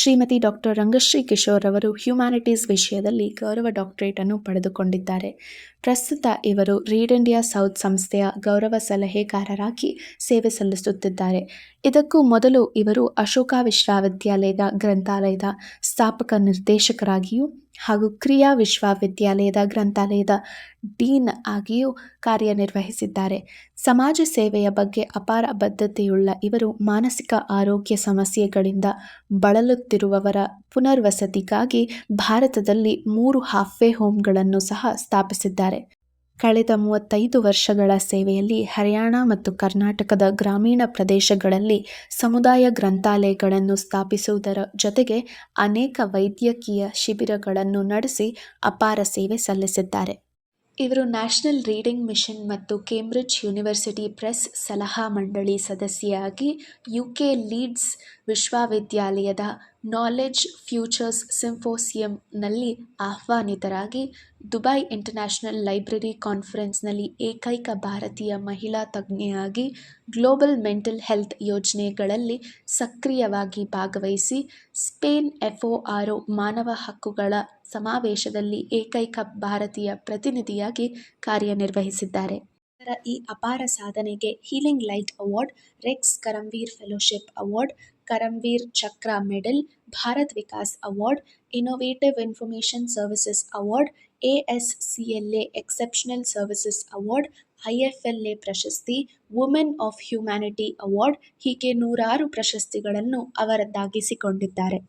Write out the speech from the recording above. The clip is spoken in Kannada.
ಶ್ರೀಮತಿ ಡಾಕ್ಟರ್ ರಂಗಶ್ರೀ ಕಿಶೋರ್ ಅವರು ಹ್ಯುಮ್ಯಾನಿಟೀಸ್ ವಿಷಯದಲ್ಲಿ ಗೌರವ ಡಾಕ್ಟರೇಟನ್ನು ಪಡೆದುಕೊಂಡಿದ್ದಾರೆ. ಪ್ರಸ್ತುತ ಇವರು ರೀಡ್ ಇಂಡಿಯಾ ಸೌತ್ ಸಂಸ್ಥೆಯ ಗೌರವ ಸಲಹೆಗಾರರಾಗಿ ಸೇವೆ ಸಲ್ಲಿಸುತ್ತಿದ್ದಾರೆ. ಇದಕ್ಕೂ ಮೊದಲು ಇವರು ಅಶೋಕ ವಿಶ್ವವಿದ್ಯಾಲಯದ ಗ್ರಂಥಾಲಯದ ಸ್ಥಾಪಕ ನಿರ್ದೇಶಕರಾಗಿಯೂ ಹಾಗೂ ಕ್ರಿಯಾ ವಿಶ್ವವಿದ್ಯಾಲಯದ ಗ್ರಂಥಾಲಯದ ಡೀನ್ ಆಗಿಯೂ ಕಾರ್ಯನಿರ್ವಹಿಸಿದ್ದಾರೆ. ಸಮಾಜ ಸೇವೆಯ ಬಗ್ಗೆ ಅಪಾರ ಬದ್ಧತೆಯುಳ್ಳ ಇವರು ಮಾನಸಿಕ ಆರೋಗ್ಯ ಸಮಸ್ಯೆಗಳಿಂದ ಬಳಲುತ್ತಿರುವವರ ಪುನರ್ವಸತಿಗಾಗಿ ಭಾರತದಲ್ಲಿ 3 ಹಾಫ್ವೇ ಹೋಮ್ಗಳನ್ನು ಸಹ ಸ್ಥಾಪಿಸಿದ್ದಾರೆ. ಕಳೆದ 35 ವರ್ಷಗಳ ಸೇವೆಯಲ್ಲಿ ಹರಿಯಾಣ ಮತ್ತು ಕರ್ನಾಟಕದ ಗ್ರಾಮೀಣ ಪ್ರದೇಶಗಳಲ್ಲಿ ಸಮುದಾಯ ಗ್ರಂಥಾಲಯಗಳನ್ನು ಸ್ಥಾಪಿಸುವುದರ ಜೊತೆಗೆ ಅನೇಕ ವೈದ್ಯಕೀಯ ಶಿಬಿರಗಳನ್ನು ನಡೆಸಿ ಅಪಾರ ಸೇವೆ ಸಲ್ಲಿಸಿದ್ದಾರೆ. ಇವರು ನ್ಯಾಷನಲ್ ರೀಡಿಂಗ್ ಮಿಷನ್ ಮತ್ತು ಕೇಂಬ್ರಿಡ್ಜ್ ಯೂನಿವರ್ಸಿಟಿ ಪ್ರೆಸ್ ಸಲಹಾ ಮಂಡಳಿ ಸದಸ್ಯೆಯಾಗಿ, UK ಲೀಡ್ಸ್ ವಿಶ್ವವಿದ್ಯಾಲಯದ ನಾಲೆಡ್ಜ್ ಫ್ಯೂಚರ್ಸ್ ಸಿಂಪೋಸಿಯಂನಲ್ಲಿ ಆಹ್ವಾನಿತರಾಗಿ, ದುಬೈ ಇಂಟರ್ನ್ಯಾಷನಲ್ ಲೈಬ್ರರಿ ಕಾನ್ಫರೆನ್ಸ್ನಲ್ಲಿ ಏಕೈಕ ಭಾರತೀಯ ಮಹಿಳಾ ತಜ್ಞೆಯಾಗಿ, ಗ್ಲೋಬಲ್ ಮೆಂಟಲ್ ಹೆಲ್ತ್ ಯೋಜನೆಗಳಲ್ಲಿ ಸಕ್ರಿಯವಾಗಿ ಭಾಗವಹಿಸಿ, ಸ್ಪೇನ್ FORO ಮಾನವ ಹಕ್ಕುಗಳ ಸಮಾವೇಶದಲ್ಲಿ ಏಕೈಕ ಭಾರತೀಯ ಪ್ರತಿನಿಧಿಯಾಗಿ ಕಾರ್ಯನಿರ್ವಹಿಸಿದ್ದಾರೆ. ಇವರ ಈ ಅಪಾರ ಸಾಧನೆಗೆ healing light award, Rex Karamveer fellowship award, Karamveer Chakra medal, Bharat Vikas award, innovative information services award, ASCLA exceptional services award, IFLA ಪ್ರಶಸ್ತಿ, ವುಮೆನ್ ಆಫ್ ಹ್ಯುಮ್ಯಾನಿಟಿ ಅವಾರ್ಡ್ ಹೀಗೆ ನೂರಾರು ಪ್ರಶಸ್ತಿಗಳನ್ನು ಅವರದ್ದಾಗಿಸಿಕೊಂಡಿದ್ದಾರೆ.